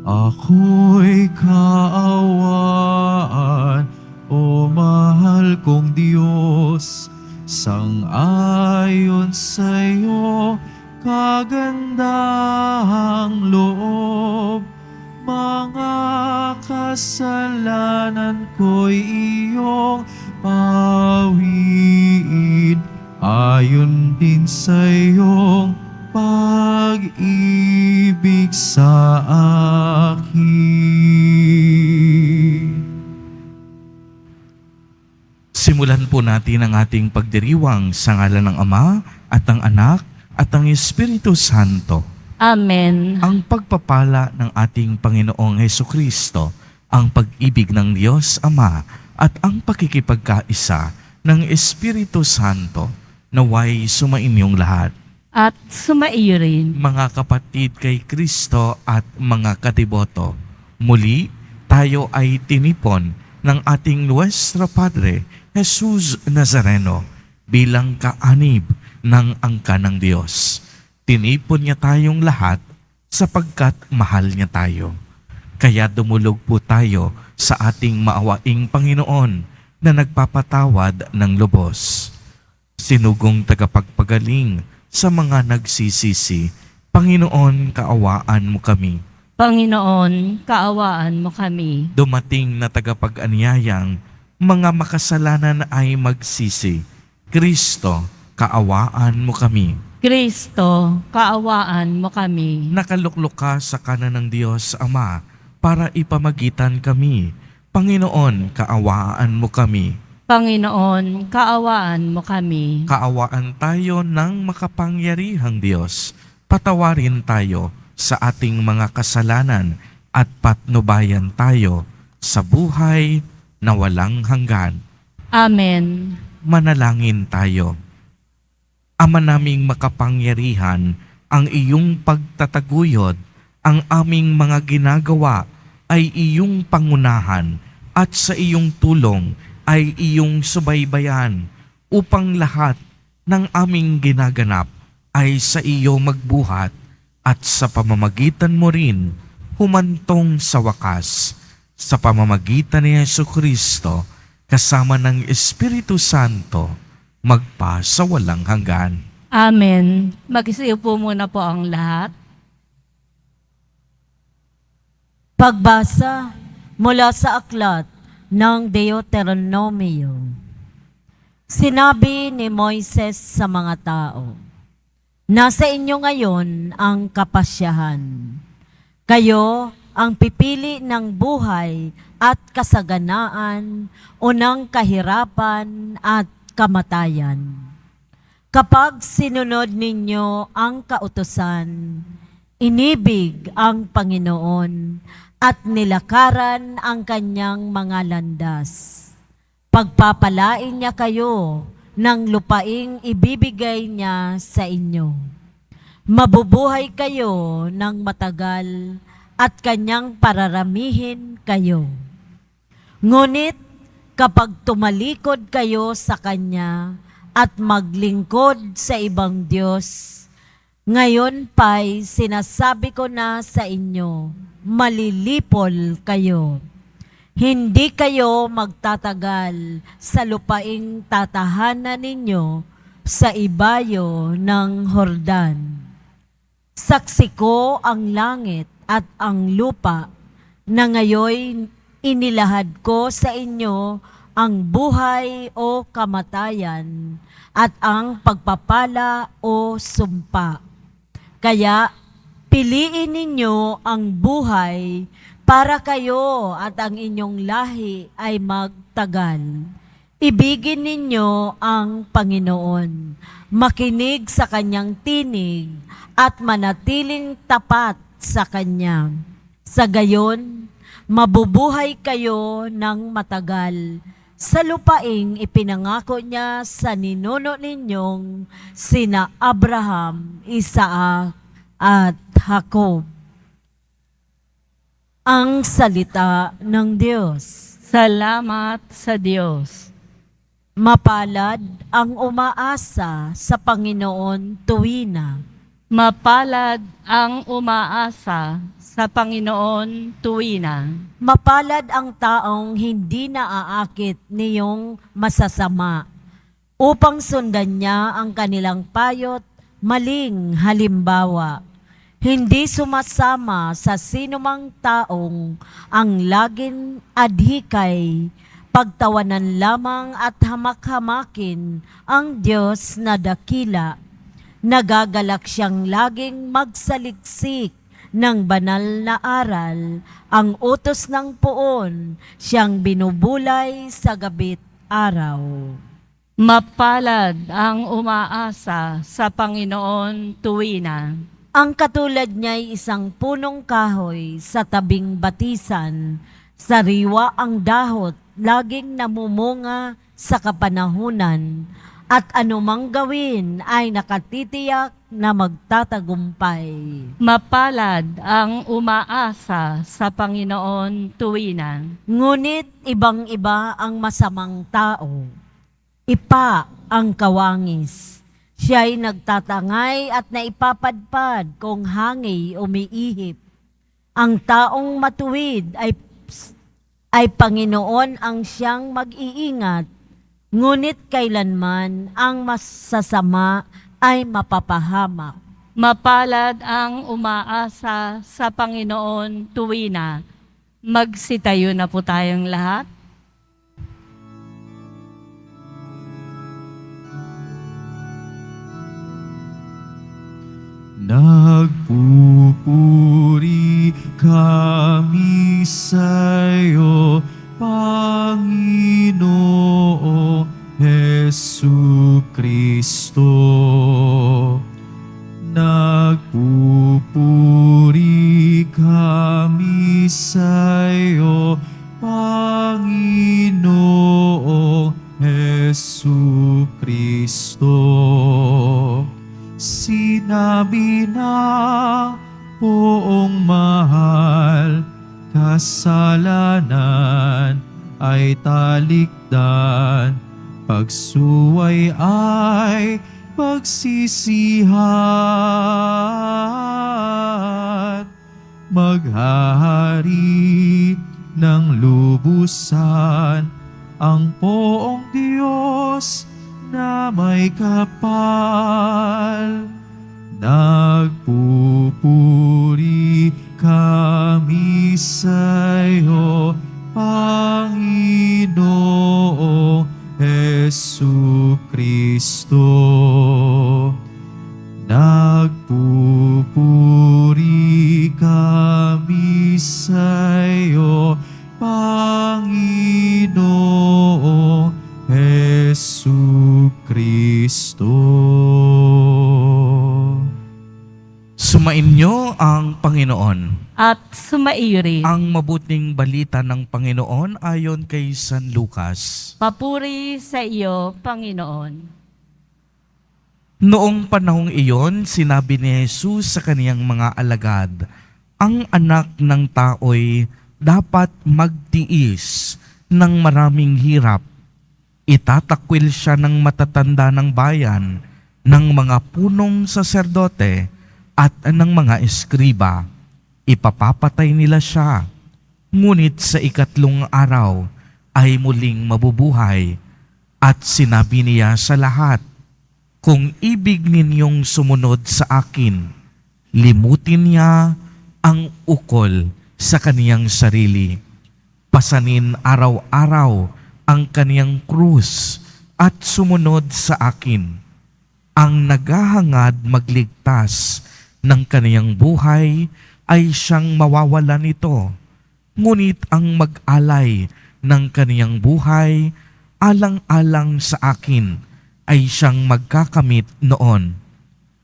Ako'y kaawaan, o mahal kong Diyos, sang-ayon sa'yo, kagandahang loob. Mga kasalanan ko'y iyong pawiin, ayon din sa iyong pag-ibig sa akin. Simulan po natin ang ating pagdiriwang sa ngalan ng Ama at ng Anak at ng Espiritu Santo. Amen. Ang pagpapala ng ating Panginoong Hesukristo, ang pag-ibig ng Diyos Ama at ang pakikipagkaisa ng Espiritu Santo naway sumainyong lahat. At sumaiyo rin. Mga kapatid kay Kristo at mga katiboto, muli tayo ay tinipon ng ating Nuestra Padre Jesus Nazareno bilang kaanib ng angka ng Diyos. Tinipon niya tayong lahat sapagkat mahal niya tayo. Kaya dumulog po tayo sa ating maawaing Panginoon na nagpapatawad ng lubos. Sinugong tagapagpagaling sa mga nagsisisi, Panginoon, kaawaan mo kami. Panginoon, kaawaan mo kami. Dumating na tagapag-anyayang, mga makasalanan ay magsisi. Kristo, kaawaan mo kami. Kristo, kaawaan mo kami. Nakaluklok ka sa kanan ng Diyos Ama para ipamagitan kami. Panginoon, kaawaan mo kami. Panginoon, kaawaan mo kami. Kaawaan tayo ng makapangyarihang Diyos. Patawarin tayo sa ating mga kasalanan at patnubayan tayo sa buhay na walang hanggan. Amen. Manalangin tayo. Ama naming makapangyarihan, ang iyong pagtataguyod, ang aming mga ginagawa ay iyong pangunahan at sa iyong tulong ay iyong subaybayan upang lahat ng aming ginaganap ay sa iyo magbuhat at sa pamamagitan mo rin humantong sa wakas sa pamamagitan ni Jesucristo kasama ng Espiritu Santo magpa sa walang hanggan. Amen. Mag-isiyo po muna po ang lahat. Pagbasa mula sa aklat ng Deuteronomio. Sinabi ni Moises sa mga tao, "Nasa inyo ngayon ang kapasyahan. Kayo ang pipili ng buhay at kasaganaan o ng kahirapan at kamatayan. Kapag sinunod ninyo ang kautusan, inibig ang Panginoon at nilakaran ang kanyang mga landas. Pagpapalain niya kayo ng lupaing ibibigay niya sa inyo. Mabubuhay kayo ng matagal at kanyang pararamihin kayo. Ngunit kapag tumalikod kayo sa Kanya at maglingkod sa ibang Diyos, ngayon pa'y sinasabi ko na sa inyo, malilipol kayo. Hindi kayo magtatagal sa lupaing tatahanan ninyo sa ibayo ng Hordan. Saksi ko ang langit at ang lupa na ngayoy inilahad ko sa inyo ang buhay o kamatayan at ang pagpapala o sumpa. Kaya piliin ninyo ang buhay para kayo at ang inyong lahi ay magtagal. Ibigin ninyo ang Panginoon, makinig sa kanyang tinig at manatiling tapat sa kanya. Sa gayon, mabubuhay kayo ng matagal sa lupaing ipinangako niya sa ninuno ninyong sina Abraham, Isaac at Jacob." Ang salita ng Diyos. Salamat sa Diyos. Mapalad ang umaasa sa Panginoon tuwina. Mapalad ang umaasa sa Panginoon tuwina. Mapalad ang taong hindi naaakit niyong masasama upang sundan niya ang kanilang payot, maling halimbawa. Hindi sumasama sa sinumang taong ang laging adhikay, pagtawanan lamang at hamak-hamakin ang Diyos na dakila. Nagagalak siyang laging magsaliksik ng banal na aral, ang utos ng poon, siyang binubulay sa gabit araw. Mapalad ang umaasa sa Panginoon tuwina. Ang katulad niya'y isang punong kahoy sa tabing batisan, sariwa ang dahot, laging namumunga sa kapanahunan, at anumang gawin ay nakatitiyak na magtatagumpay. Mapalad ang umaasa sa Panginoon tuwina. Ngunit ibang-iba ang masamang tao. Ipa ang kawangis. Siya'y nagtatangay at naipapadpad kung hangin umiihip. Ang taong matuwid ay Panginoon ang siyang mag-iingat, ngunit kailanman ang masasama ay mapapahamak. Mapalad ang umaasa sa Panginoon tuwina. Magsitayo na po tayong lahat. Nagpupuri kami sa'yo, Panginoong Jesucristo. Nagpupuri kami sa'yo, Panginoong Jesucristo. Sinabi ng poong mahal, kasalanan ay talikdan, pagsuway ay pagsisihan. Maghahari ng lubusan ang poong Diyos na may kapal. Nagpupuri kami sa'yo, Panginoong Jesucristo. Nagpupuri kami sa'yo, Panginoong Jesucristo. Sumainyo ang Panginoon. At sumaiyo rin. Ang mabuting balita ng Panginoon ayon kay San Lucas. Papuri sa iyo, Panginoon. Noong panahong iyon, sinabi ni Jesus sa kaniyang mga alagad, ang anak ng tao'y dapat magtiis ng maraming hirap. Itatakwil siya ng matatanda ng bayan, ng mga punong saserdote at ng mga eskriba. Ipapapatay nila siya, ngunit sa ikatlong araw ay muling mabubuhay. At sinabi niya sa lahat, kung ibig ninyong sumunod sa akin, limutin niya ang ukol sa kaniyang sarili. Pasanin araw-araw ang kaniyang krus at sumunod sa akin. Ang naghahangad magligtas ng kaniyang buhay ay siyang mawawala nito. Ngunit ang mag-alay ng kaniyang buhay alang-alang sa akin ay siyang magkakamit noon.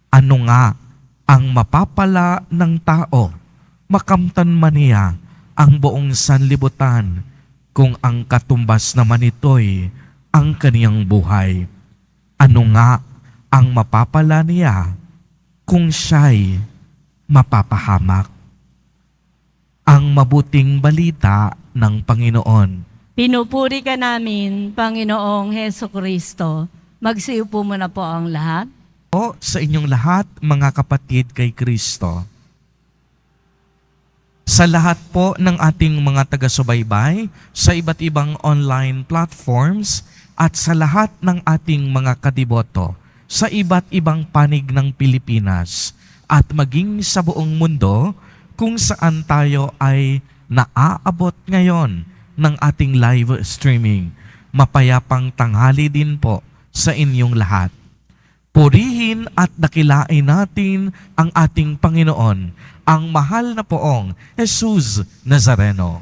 Ano nga ang mapapala ng tao? Makamtan man niya ang buong sanlibutan kung ang katumbas naman ito'y ang kaniyang buhay. Ano nga ang mapapala niya kung siya'y mapapahamak? Ang mabuting balita ng Panginoon. Pinupuri ka namin, Panginoong Heso Kristo. Magsiupo muna po ang lahat. po sa inyong lahat, mga kapatid kay Kristo. Sa lahat po ng ating mga taga-subaybay sa iba't ibang online platforms at sa lahat ng ating mga kadiboto sa iba't ibang panig ng Pilipinas at maging sa buong mundo kung saan tayo ay naaabot ngayon ng ating live streaming. Mapayapang tanghali din po sa inyong lahat. Purihin at dakilain natin ang ating Panginoon, ang mahal na poong Jesus Nazareno.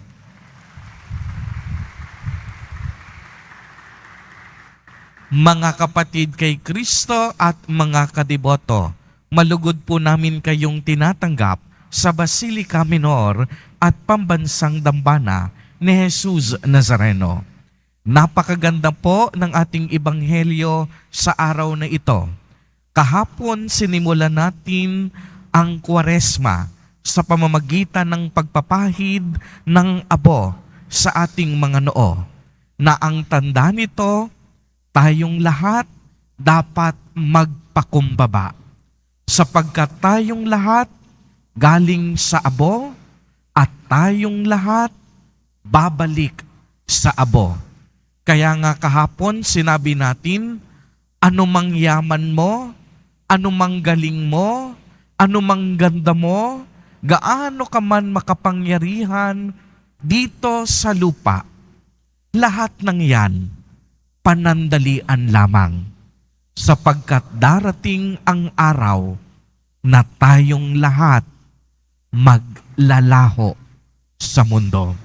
Mga kapatid kay Kristo at mga kadiboto, malugod po namin kayong tinatanggap sa Basilica Minor at Pambansang Dambana ni Jesus Nazareno. Napakaganda po ng ating ebanghelyo sa araw na ito. Kahapon sinimulan natin ang Kwaresma sa pamamagitan ng pagpapahid ng abo sa ating mga noo, na ang tanda nito, tayong lahat dapat magpakumbaba, sapagkat tayong lahat galing sa abo at tayong lahat babalik sa abo. Kaya nga kahapon sinabi natin, anumang yaman mo, anumang galing mo, anumang ganda mo, gaano ka man makapangyarihan dito sa lupa, lahat ng yan, panandalian lamang, sapagkat darating ang araw na tayong lahat maglalaho sa mundo.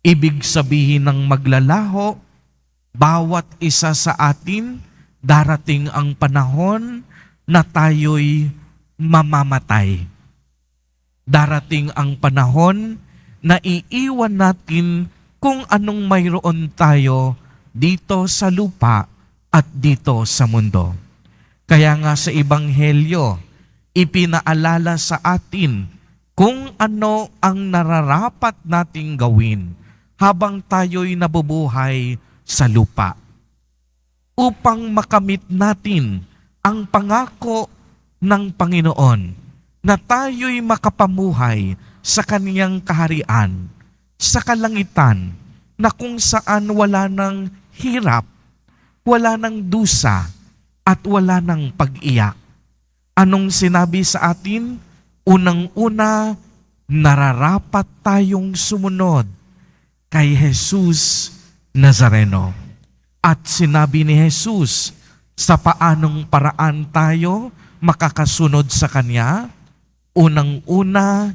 Ibig sabihin ng maglalaho, bawat isa sa atin, darating ang panahon na tayo'y mamamatay. Darating ang panahon na iiwan natin kung anong mayroon tayo dito sa lupa at dito sa mundo. Kaya nga sa Ebanghelyo, ipinaalala sa atin kung ano ang nararapat nating gawin habang tayo'y nabubuhay sa lupa, upang makamit natin ang pangako ng Panginoon na tayo'y makapamuhay sa Kaniyang kaharian, sa kalangitan, na kung saan wala ng hirap, wala ng dusa, at wala ng pag-iyak. Anong sinabi sa atin? Unang-una, nararapat tayong sumunod kay Jesus Nazareno. At sinabi ni Jesus, sa paanong paraan tayo makakasunod sa Kanya? Unang-una,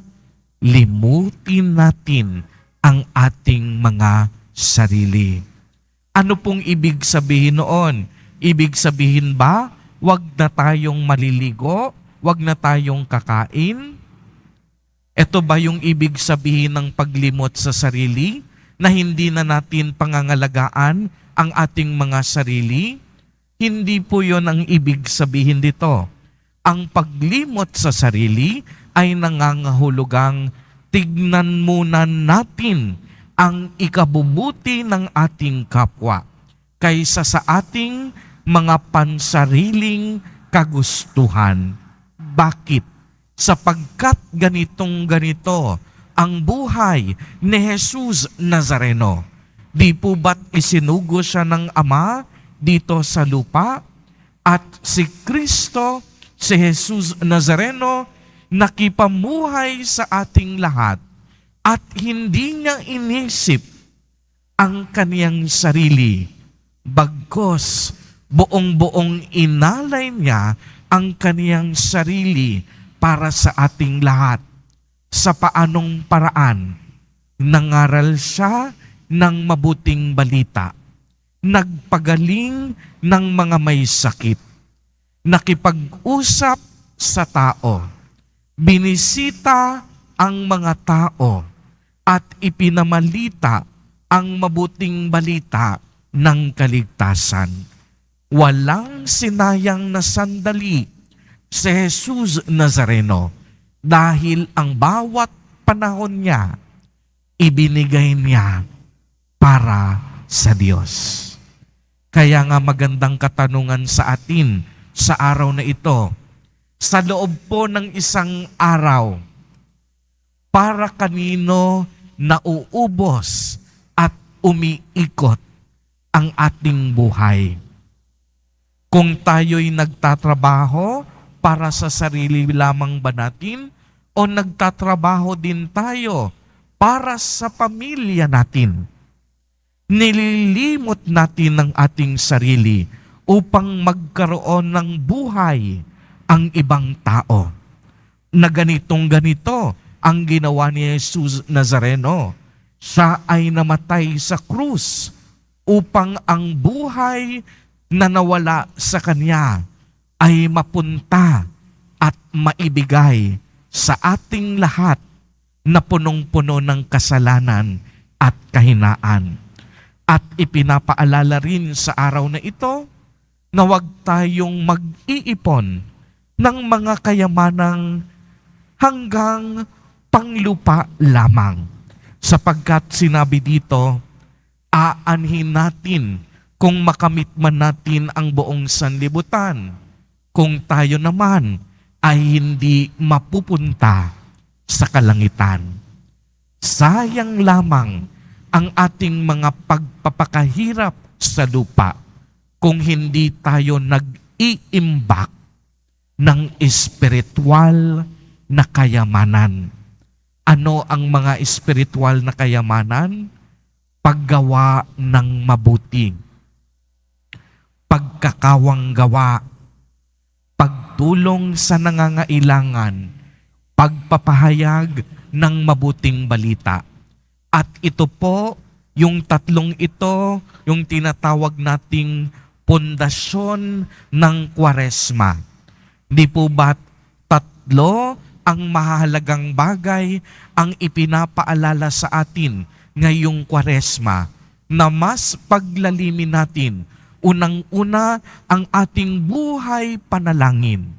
limutin natin ang ating mga sarili. Ano pong ibig sabihin noon? Ibig sabihin ba, wag na tayong maliligo, wag na tayong kakain? Ito ba yung ibig sabihin ng paglimot sa sarili, na hindi na natin pangangalagaan ang ating mga sarili? Hindi po yon ang ibig sabihin dito. Ang paglimot sa sarili ay nangangahulugang tignan muna natin ang ikabubuti ng ating kapwa kaysa sa ating mga pansariling kagustuhan. Bakit? Sapagkat ganitong-ganito ang buhay ni Jesus Nazareno. Di po ba't isinugo siya ng Ama dito sa lupa? At si Kristo, si Jesus Nazareno, nakipamuhay sa ating lahat at hindi niya inisip ang kaniyang sarili. Bagkus, buong-buong inalay niya ang kaniyang sarili para sa ating lahat. Sa paanong paraan? Nangaral siya ng mabuting balita. Nagpagaling ng mga may sakit. Nakipag-usap sa tao. Binisita ang mga tao at ipinamalita ang mabuting balita ng kaligtasan. Walang sinayang na sandali si Jesus Nazareno dahil ang bawat panahon niya ibinigay niya para sa Diyos. Kaya nga magandang katanungan sa atin sa araw na ito. Sa loob po ng isang araw, para kanino nauubos at umiikot ang ating buhay. Kung tayo'y nagtatrabaho para sa sarili lamang ba natin o nagtatrabaho din tayo para sa pamilya natin? Nililimot natin ang ating sarili upang magkaroon ng buhay ang ibang tao. Na ganitong ganito ang ginawa ni Jesus Nazareno. Siya ay namatay sa krus upang ang buhay na nawala sa Kanya ay mapunta at maibigay sa ating lahat na punong-puno ng kasalanan at kahinaan. At ipinapaalala rin sa araw na ito na huwag tayong mag-iipon ng mga kayamanang hanggang panglupa lamang. Sapagkat sinabi dito, aanhin natin kung makamit man natin ang buong sanlibutan, kung tayo naman ay hindi mapupunta sa kalangitan. Sayang lamang ang ating mga pagpapakahirap sa lupa kung hindi tayo nag-iimbak ng espiritual na kayamanan. Ano ang mga espiritual na kayamanan? Paggawa ng mabuti, pagkakawang gawa, pagtulong sa nangangailangan, pagpapahayag ng mabuting balita. At ito po, yung tatlong ito, yung tinatawag nating pundasyon ng Kwaresma. Di po ba tatlo ang mahalagang bagay ang ipinapaalala sa atin ngayong Kwaresma na mas paglalimin natin? Unang-una, ang ating buhay panalangin,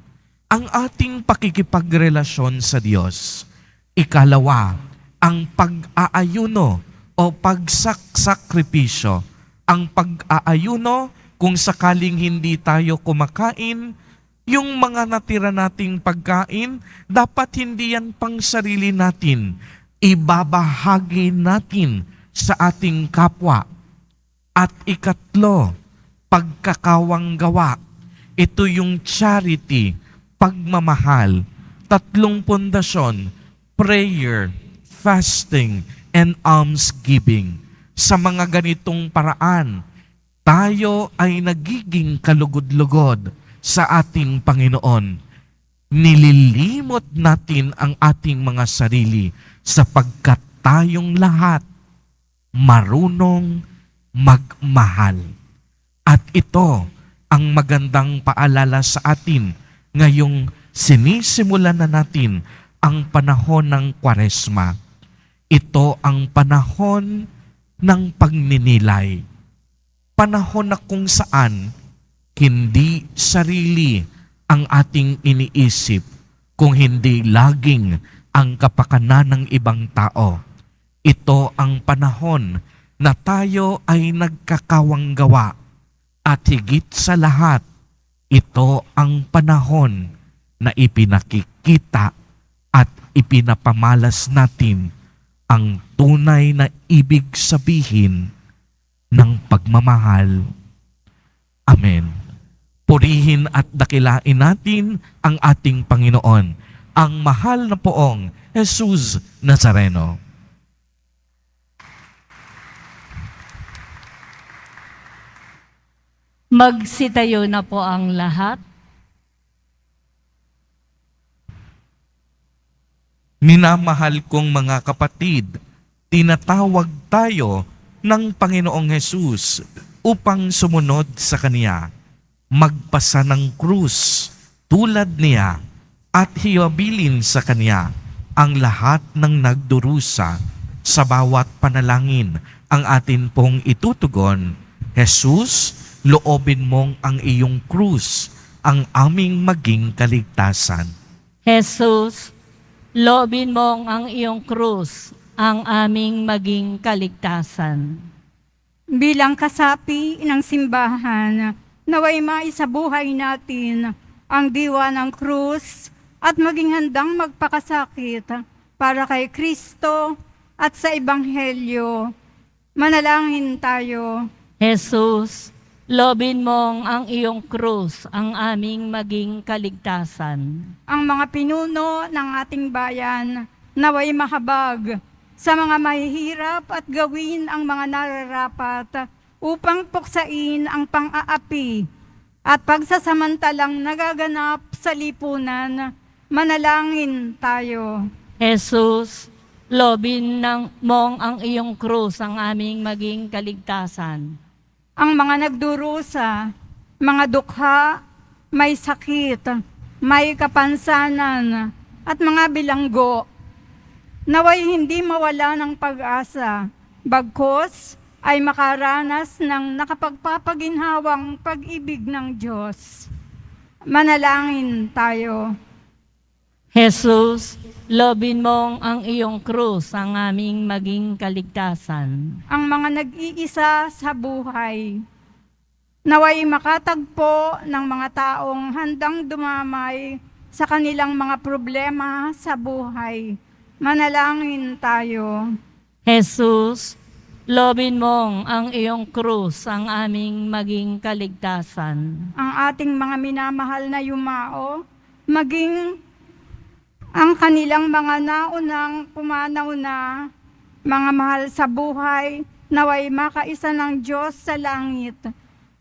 ang ating pakikipagrelasyon sa Diyos. Ikalawa, ang pag-aayuno o pagsakripisyo. Ang pag-aayuno, kung sakaling hindi tayo kumakain, yung mga natira nating pagkain, dapat hindi yan pang sarili natin. Ibabahagi natin sa ating kapwa. At ikatlo, pagkakawang gawa. Ito yung charity, pagmamahal. Tatlong pundasyon, prayer, fasting, and almsgiving. Sa mga ganitong paraan, tayo ay nagiging kalugod-lugod sa ating Panginoon. Nililimot natin ang ating mga sarili sapagkat tayong lahat marunong magmahal. At ito ang magandang paalala sa atin ngayong sinisimulan na natin ang panahon ng Kwaresma. Ito ang panahon ng pagninilay. Panahon na kung saan hindi sarili ang ating iniisip, kung hindi laging ang kapakanan ng ibang tao. Ito ang panahon na tayo ay nagkakawang gawa. At higit sa lahat, ito ang panahon na ipinakikita at ipinapamalas natin ang tunay na ibig sabihin ng pagmamahal. Amen. Purihin at dakilain natin ang ating Panginoon, ang mahal na poong Jesus Nazareno. Magsitayo na po ang lahat. Minamahal kong mga kapatid, tinatawag tayo ng Panginoong Hesus upang sumunod sa Kanya, magpasa ng krus tulad niya at hiwabilin sa Kanya ang lahat ng nagdurusa. Sa bawat panalangin ang atin pong itutugon, Jesus, loobin mong ang iyong krus, ang aming maging kaligtasan. Jesus, loobin mong ang iyong krus, ang aming maging kaligtasan. Bilang kasapi ng simbahan, naway maisabuhay natin ang diwa ng krus at maging handang magpakasakit para kay Kristo at sa Ebanghelyo. Manalangin tayo. Jesus, lobin mong ang iyong krus ang aming maging kaligtasan. Ang mga pinuno ng ating bayan naway mahabag sa mga mahihirap at gawin ang mga nararapat upang puksain ang pang-aapi at pagsasamantalang nagaganap sa lipunan. Manalangin tayo. Jesus, lobin mong ang iyong krus ang aming maging kaligtasan. Ang mga nagdurusa, mga dukha, may sakit, may kapansanan, at mga bilanggo, naway hindi mawala ng pag-asa, bagkus ay makaranas ng nakapagpapaginhawang pag-ibig ng Diyos. Manalangin tayo. Jesus, lobin mong ang iyong krus ang aming maging kaligtasan. Ang mga nag-iisa sa buhay, naway makatagpo ng mga taong handang dumamay sa kanilang mga problema sa buhay. Manalangin tayo. Jesus, lobin mong ang iyong krus ang aming maging kaligtasan. Ang ating mga minamahal na yumao, maging ang kanilang mga naunang pumanaw na mga mahal sa buhay, naway makaisa ng Diyos sa langit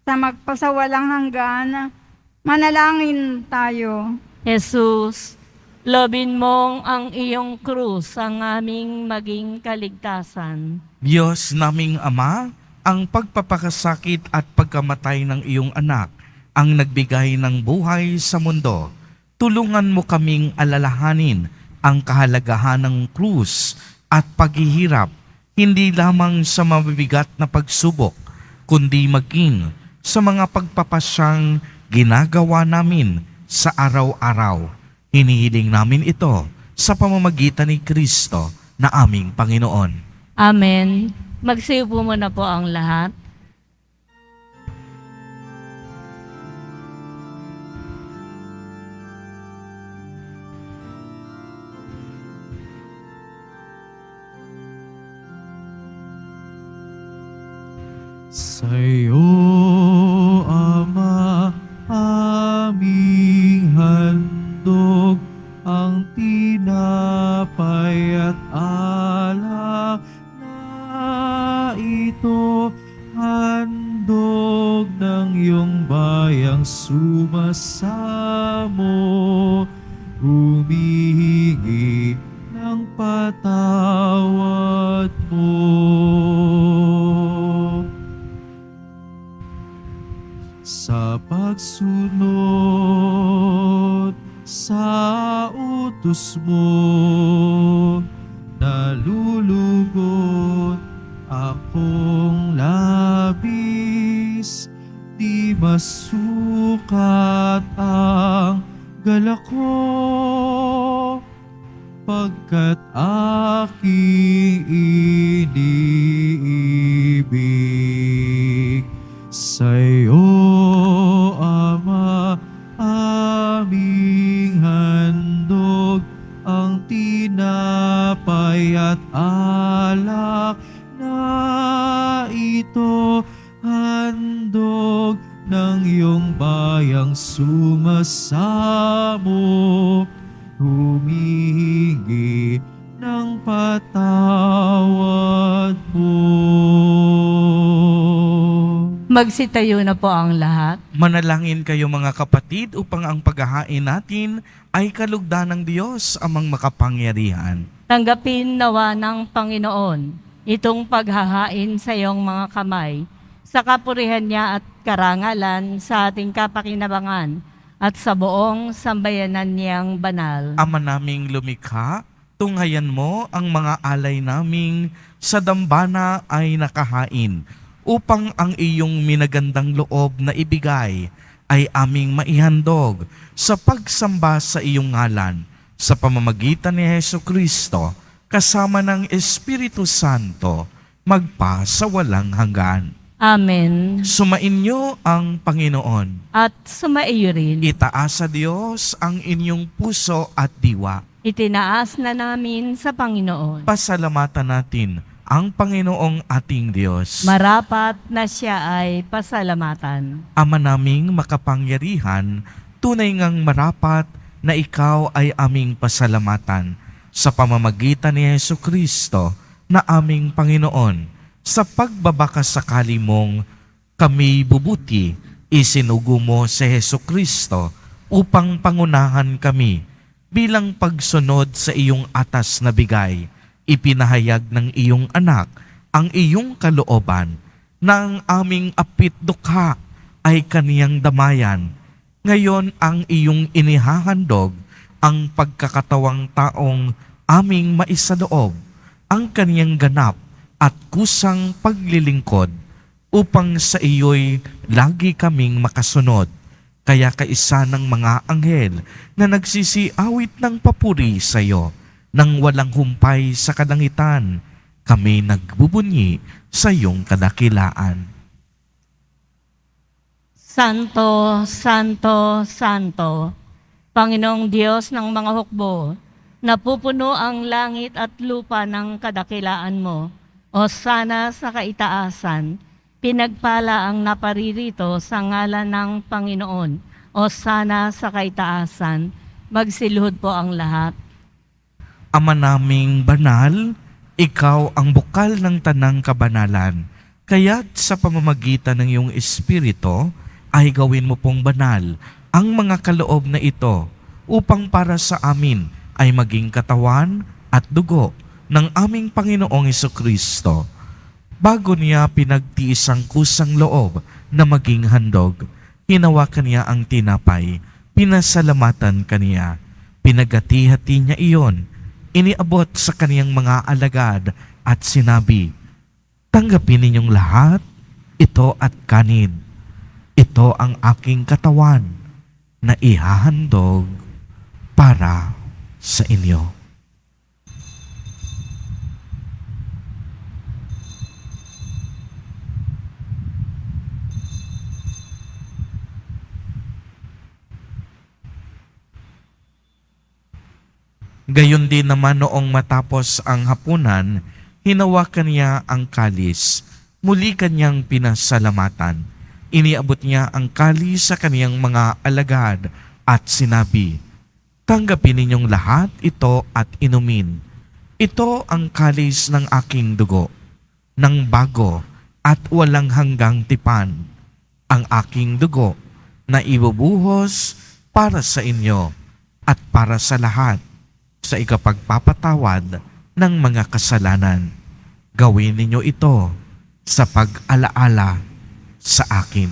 sa magpasawalang hanggan. Manalangin tayo. Jesus, lobin mong ang iyong krus ang aming maging kaligtasan. Diyos naming Ama, ang pagpapakasakit at pagkamatay ng iyong anak ang nagbigay ng buhay sa mundo. Tulungan mo kaming alalahanin ang kahalagahan ng krus at paghihirap, hindi lamang sa mabibigat na pagsubok, kundi maging sa mga pagpapasyang ginagawa namin sa araw-araw. Hinihiling namin ito sa pamamagitan ni Kristo na aming Panginoon. Amen. Magsiupo muna po ang lahat. Sa'yo, Ama, aming handog ang tinapay at alak na ito, handog ng iyong bayang sumasamo, humihingi ng patawad mo. Sa pagsunod sa utos mo, nalulugod akong labis, di masukat ang galak ko, pagkat aking iniibig. Sa'yo, Ama, aming handog ang tinapay at alak na ito, handog ng iyong bayang sumasamo, humihingi ng patawad mo. Magsitayo na po ang lahat. Manalangin kayo mga kapatid upang ang paghahain natin ay kalugdan ng Diyos amang makapangyarihan. Tanggapin nawa ng Panginoon itong paghahain sa iyong mga kamay, sa kapurihan niya at karangalan sa ating kapakinabangan at sa buong sambayanan niyang banal. Ama naming lumikha, tunghayan mo ang mga alay naming sa dambana ay nakahain, upang ang iyong minagandang loob na ibigay ay aming maihandog sa pagsamba sa iyong ngalan, sa pamamagitan ni Jesucristo, kasama ng Espiritu Santo, magpa sa walang hanggan. Amen. Sumainyo ang Panginoon. At sumaiyo rin. Itaas sa Diyos ang inyong puso at diwa. Itinaas na namin sa Panginoon. Pasalamatan natin ang Panginoong ating Diyos. Marapat na siya ay pasalamatan. Ama naming makapangyarihan, tunay ngang marapat na ikaw ay aming pasalamatan sa pamamagitan ni Jesucristo na aming Panginoon. Sa pagbabakasakali mong kami bubuti, isinugo mo si Jesucristo upang pangunahan kami bilang pagsunod sa iyong atas na bigay. Ipinahayag ng iyong anak ang iyong kalooban na ang aming apit dukha ay kaniyang damayan. Ngayon ang iyong inihahandog ang pagkakatawang taong aming maisaloob, ang kaniyang ganap at kusang paglilingkod upang sa iyo'y lagi kaming makasunod. Kaya kaisa ng mga anghel na nagsisiawit ng papuri sa iyo, nang walang humpay sa kalangitan, kami nagbubunyi sa iyong kadakilaan. Santo, Santo, Santo, Panginoong Diyos ng mga hukbo, napupuno ang langit at lupa ng kadakilaan mo. O sana sa kaitaasan, pinagpala ang naparirito sa ngalan ng Panginoon. O sana sa kaitaasan, magsiluhod po ang lahat. Ama naming banal, ikaw ang bukal ng tanang kabanalan. Kaya't sa pamamagitan ng iyong Espiritu, ay gawin mo pong banal ang mga kaloob na ito upang para sa amin ay maging katawan at dugo ng aming Panginoong Jesucristo. Bago niya pinagtiis ang kusang loob na maging handog, hinawakan niya ang tinapay, pinasalamatan kaniya, pinagati-hati niya iyon, iniabot sa kaniyang mga alagad at sinabi, "Tanggapin ninyong lahat, ito at kanin. Ito ang aking katawan na ihahandog para sa inyo." Gayon din naman noong matapos ang hapunan, hinawakan niya ang kalis, muli kanyang pinasalamatan. Iniabot niya ang kalis sa kaniyang mga alagad at sinabi, "Tanggapin ninyong lahat ito at inumin. Ito ang kalis ng aking dugo, ng bago at walang hanggang tipan, ang aking dugo na ibubuhos para sa inyo at para sa lahat sa ikapagpapatawad ng mga kasalanan. Gawin ninyo ito sa pag-alaala sa akin."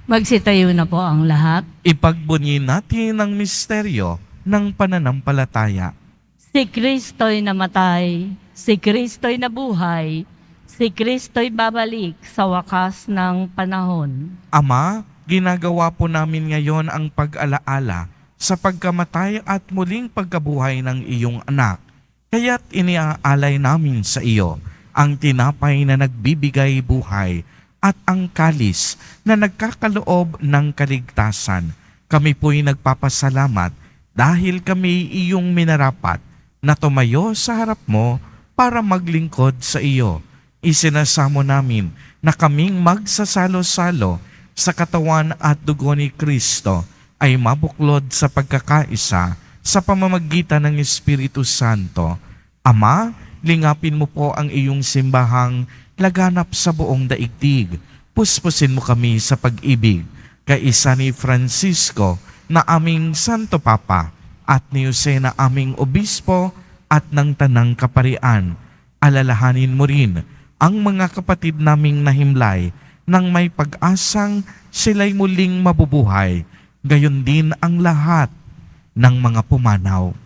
Magsitayo na po ang lahat. Ipagbunyi natin ang misteryo ng pananampalataya. Si Kristo'y namatay, si Kristo'y nabuhay, si Kristo'y babalik sa wakas ng panahon. Ama, ginagawa po namin ngayon ang pag-alaala sa pagkamatay at muling pagkabuhay ng iyong anak. Kaya't iniaalay namin sa iyo ang tinapay na nagbibigay buhay at ang kalis na nagkakaloob ng kaligtasan. Kami po'y nagpapasalamat dahil kami iyong minarapat na tumayo sa harap mo para maglingkod sa iyo. Isinasamo namin na kaming magsasalo-salo sa katawan at dugo ni Kristo ay mabuklod sa pagkakaisa sa pamamagitan ng Espiritu Santo. Ama, lingapin mo po ang iyong simbahang laganap sa buong daigdig. Puspusin mo kami sa pag-ibig, kaisa ni Francisco na aming Santo Papa at ni Jose na aming Obispo at ng Tanang Kaparian. Alalahanin mo rin ang mga kapatid naming nahimlay nang may pag-asang sila'y muling mabubuhay. Gayon din ang lahat ng mga pumanaw.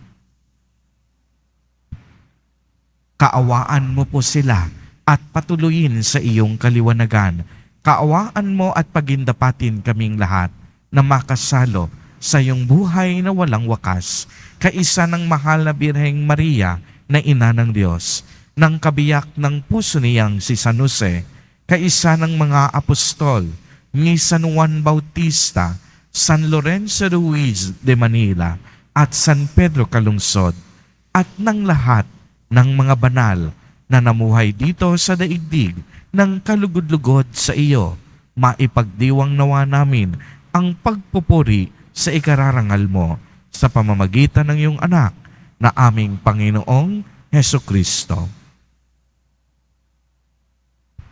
Kaawaan mo po sila at patuloyin sa iyong kaliwanagan. Kaawaan mo at pagindapatin kaming lahat na makasalo sa iyong buhay na walang wakas, kaisa ng mahal na Birheng Maria na Ina ng Diyos, ng kabiyak ng puso niyang si San Jose, kaisa ng mga apostol, ni San Juan Bautista, San Lorenzo Ruiz de Manila, at San Pedro Calungsod, at ng lahat ng mga banal na namuhay dito sa daigdig ng kalugod-lugod sa iyo, maipagdiwang nawa namin ang pagpupuri sa ikararangal mo sa pamamagitan ng iyong anak na aming Panginoong Hesukristo.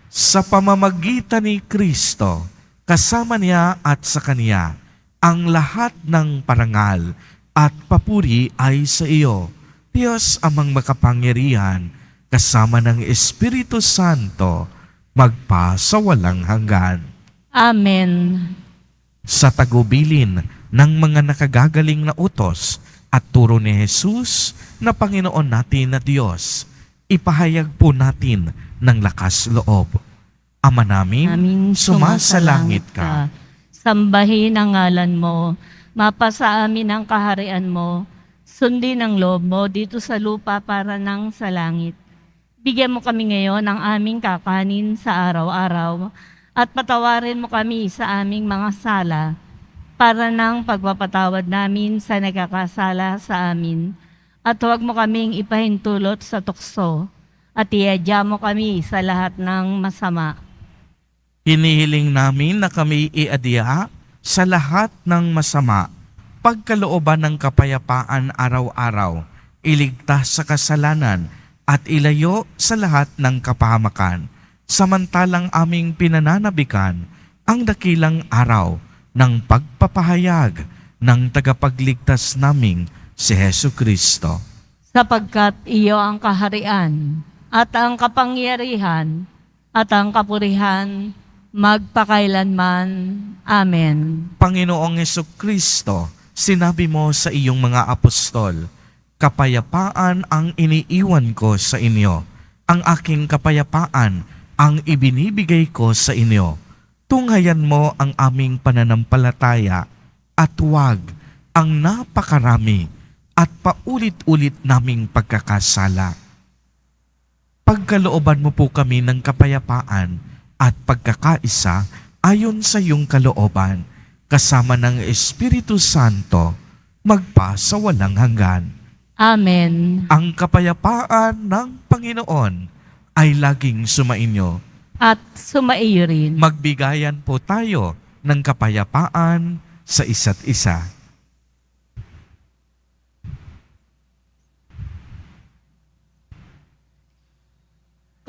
Sa pamamagitan ni Kristo, kasama niya at sa Kanya, ang lahat ng parangal at papuri ay sa iyo, Diyos amang makapangyarihan, kasama ng Espiritu Santo, magpa sa walang hanggan. Amen. Sa tagubilin ng mga nakagagaling na utos at turo ni Jesus na Panginoon natin na Diyos, ipahayag po natin ng lakas loob. Ama namin, Aming sumasalangit ka. Sambahin ang ngalan mo. Mapasa amin ang kaharian mo. Sundin ang loob mo dito sa lupa para nang sa langit. Bigyan mo kami ngayon ng aming kakanin sa araw-araw at patawarin mo kami sa aming mga sala para nang pagpapatawad namin sa nagkakasala sa amin. At huwag mo kaming ipahintulot sa tukso at iadya mo kami sa lahat ng masama. Hinihiling namin na kami iadya sa lahat ng masama, pagkalooban ng kapayapaan araw-araw, iligtas sa kasalanan at ilayo sa lahat ng kapahamakan, samantalang aming pinananabikan ang dakilang araw ng pagpapahayag ng tagapagligtas naming si Hesukristo. Sapagkat iyo ang kaharian at ang kapangyarihan at ang kapurihan magpakailanman. Amen. Panginoong Hesukristo, sinabi mo sa iyong mga apostol, kapayapaan ang iniiwan ko sa inyo. Ang aking kapayapaan ang ibinibigay ko sa inyo. Tunghayan mo ang aming pananampalataya at huwag ang napakarami at paulit-ulit naming pagkakasala. Pagkalooban mo po kami ng kapayapaan at pagkakaisa ayon sa iyong kalooban, kasama ng Espiritu Santo, magpa sa walang hanggan. Amen. Ang kapayapaan ng Panginoon ay laging sumainyo. At sumaiyo rin. Magbigayan po tayo ng kapayapaan sa isa't isa.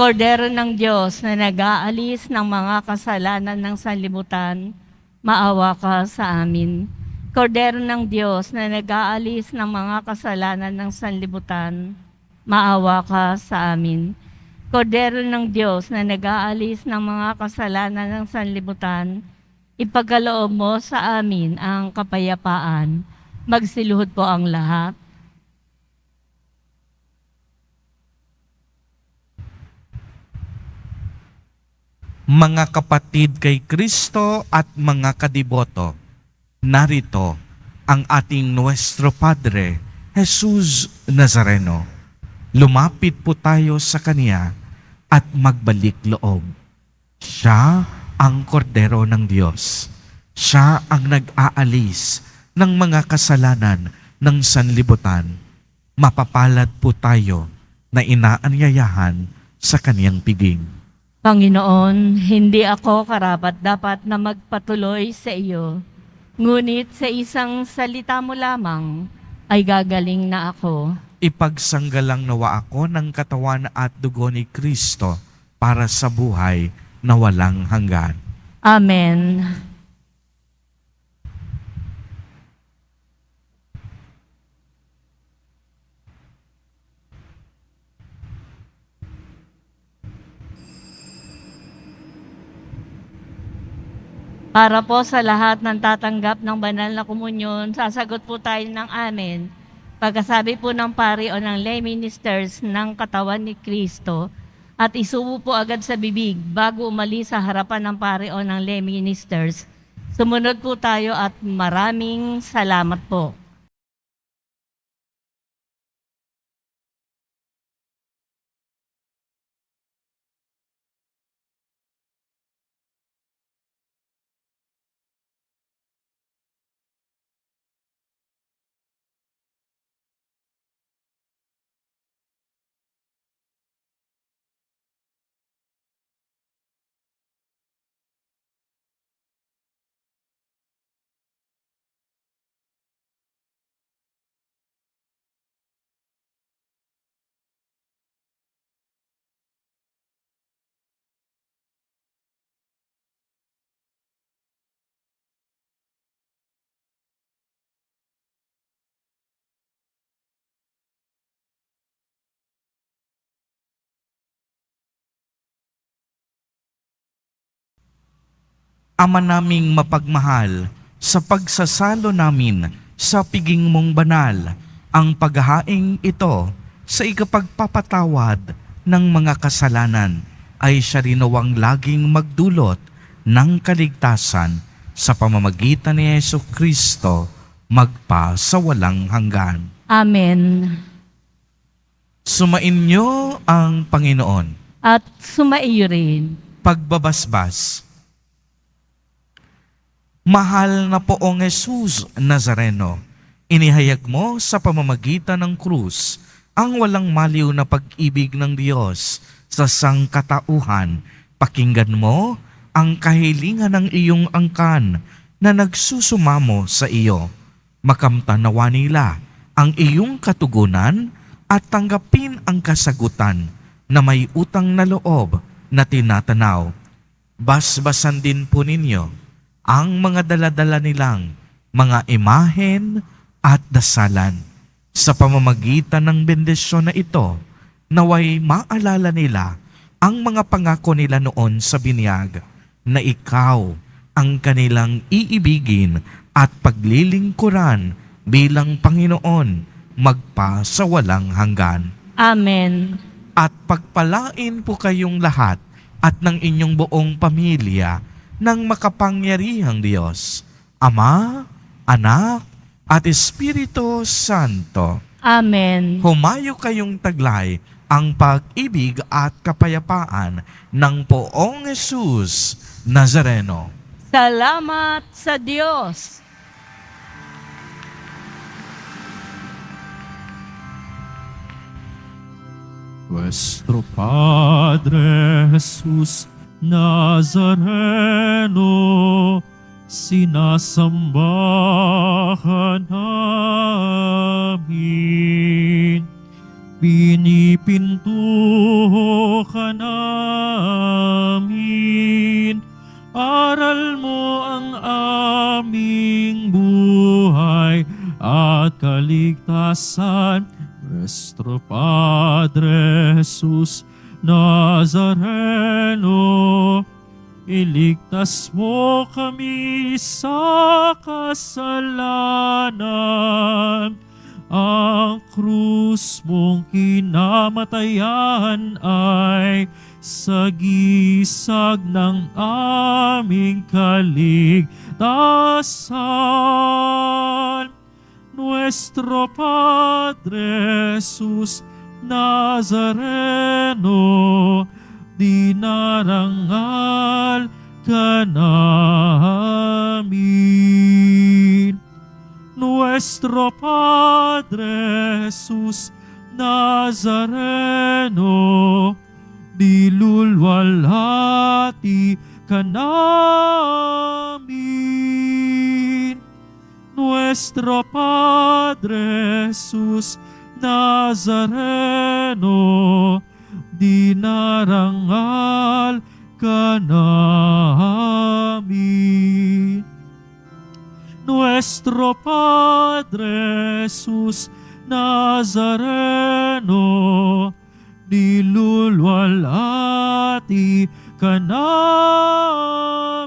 Kordero ng Diyos na nag-aalis ng mga kasalanan ng sanlibutan, maawa ka sa amin. Kordero ng Diyos na nag-aalis ng mga kasalanan ng sanlibutan, maawa ka sa amin. Kordero ng Diyos na nag-aalis ng mga kasalanan ng sanlibutan, ipagkaloob mo sa amin ang kapayapaan. Magsiluhod po ang lahat. Mga kapatid kay Kristo at mga kadiboto, narito ang ating Nuestro Padre, Jesus Nazareno. Lumapit po tayo sa Kanya at magbalik loob. Siya ang kordero ng Diyos. Siya ang nag-aalis ng mga kasalanan ng sanlibutan. Mapapalad po tayo na inaanyayahan sa Kaniyang piging. Panginoon, hindi ako karapat-dapat na magpatuloy sa iyo. Ngunit sa isang salita mo lamang ay gagaling na ako. Ipagsanggalang nawa ako ng katawan at dugo ni Kristo para sa buhay na walang hanggan. Amen. Para po sa lahat ng tatanggap ng banal na komunyon, sasagot po tayo ng amen. Pagkasabi po ng pari o ng lay ministers ng katawan ni Kristo at isubo po agad sa bibig bago umalis sa harapan ng pare o ng lay ministers. Sumunod po tayo at maraming salamat po. Ama naming mapagmahal, sa pagsasalo namin sa piging mong banal, ang paghahaing ito sa ikapagpapatawad ng mga kasalanan ay siya rin nawang laging magdulot ng kaligtasan sa pamamagitan ni Yesu Kristo magpa sa walang hanggan. Amen. Sumainyo ang Panginoon. At sumaiyo rin. Pagbabasbas. Mahal na poong Jesus Nazareno, inihayag mo sa pamamagitan ng krus ang walang maliw na pag-ibig ng Diyos sa sangkatauhan. Pakinggan mo ang kahilingan ng iyong angkan na nagsusumamo sa iyo. Makamtanawa nila ang iyong katugunan at tanggapin ang kasagutan na may utang na loob na tinatanaw. Basbasan din po ninyo ang mga daladala nilang mga imahen at dasalan. Sa pamamagitan ng bendisyon na ito, naway maalala nila ang mga pangako nila noon sa binyag na ikaw ang kanilang iibigin at paglilingkuran bilang Panginoon magpa sa walang hanggan. Amen. At pagpalain po kayong lahat at ng inyong buong pamilya ng makapangyarihang Diyos, Ama, Anak, at Espiritu Santo. Amen. Humayo kayong taglay ang pag-ibig at kapayapaan ng poong Jesus Nazareno. Salamat sa Diyos. Nuestro Padre Jesús Nazareno, sinasamba ka namin, pinipinto ka namin, aral mo ang aming buhay at kaligtasan. Nuestro Padre Jesús Nazareno, iligtas mo kami sa kasalanan. Ang krus mong kinamatayan ay sagisag ng aming kaligtasan. Nuestro Padre Jesús Nazareno, dinarangal ka namin. Nuestro Padre Jesús Nazareno, dilulwalhati ka namin. Nuestro Padre Jesús Nazareno, dinarangal ka namin. Nuestro Padre Jesús Nazareno, dilulwalhati ka namin.